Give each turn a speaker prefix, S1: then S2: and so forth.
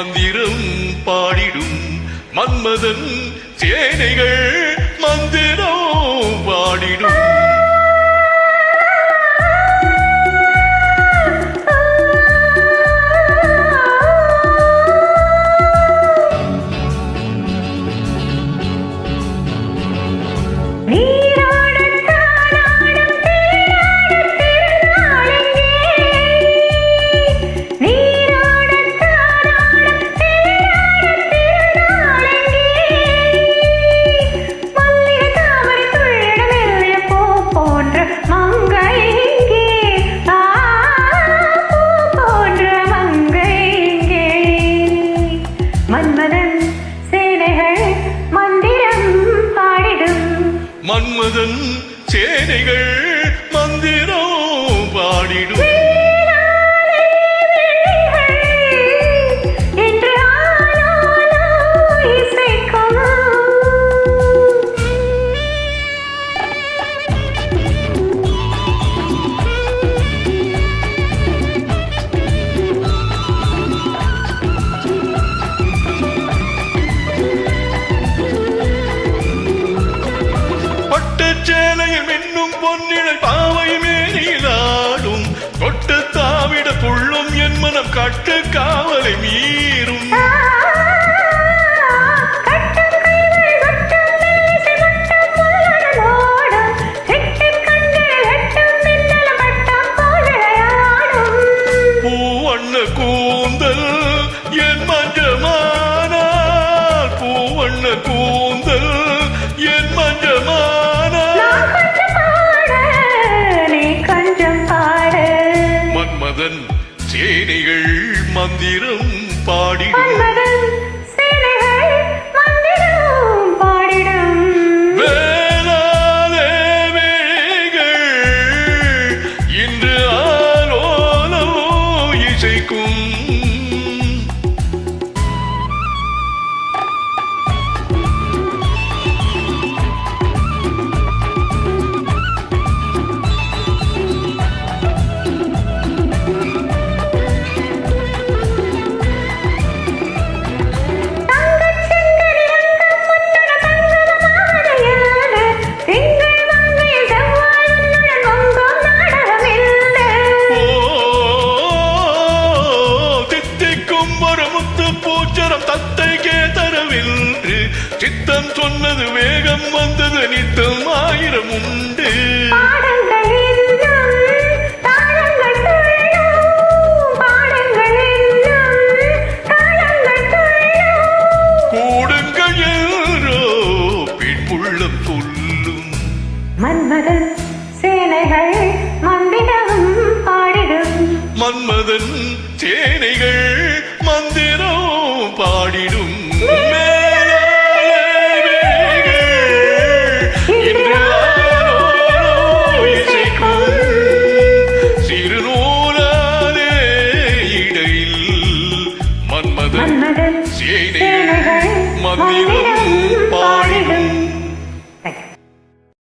S1: மந்திரம் பாடிடும் மன்மதன் சேனைகள் மந்திரம் பாடிடும் மன்மதன் சேனைகள் மந்திரம் பாடிடும் சேலையில் மின்னும் பொன்னிழல் பாவை மேலாடும் தொட்டு தாவிட துள்ளும் என் மனம் கட்டு காவலை மீறும் பூவண்ண கூந்தல் என் மஞ்சமானால் பூவண்ண கூந்தல் என் மஞ்சமான மன்மதன் சேனைகள் மந்திரம் பாடிடும் வேளாதேவிகள் இன்று ஆலோலோ இசைக்கும் சித்தம் சொன்னது வேகம் வந்தது நித்தம் ஆயிரம் உண்டு கூடுங்கள் யாரோ பின்புள்ளம் சொல்லும்
S2: மன்மதன் சேனைகள் மந்திரம் பாடிடும்
S1: மன்மதன் சேனைகள் மந்திரம் பாடிடும்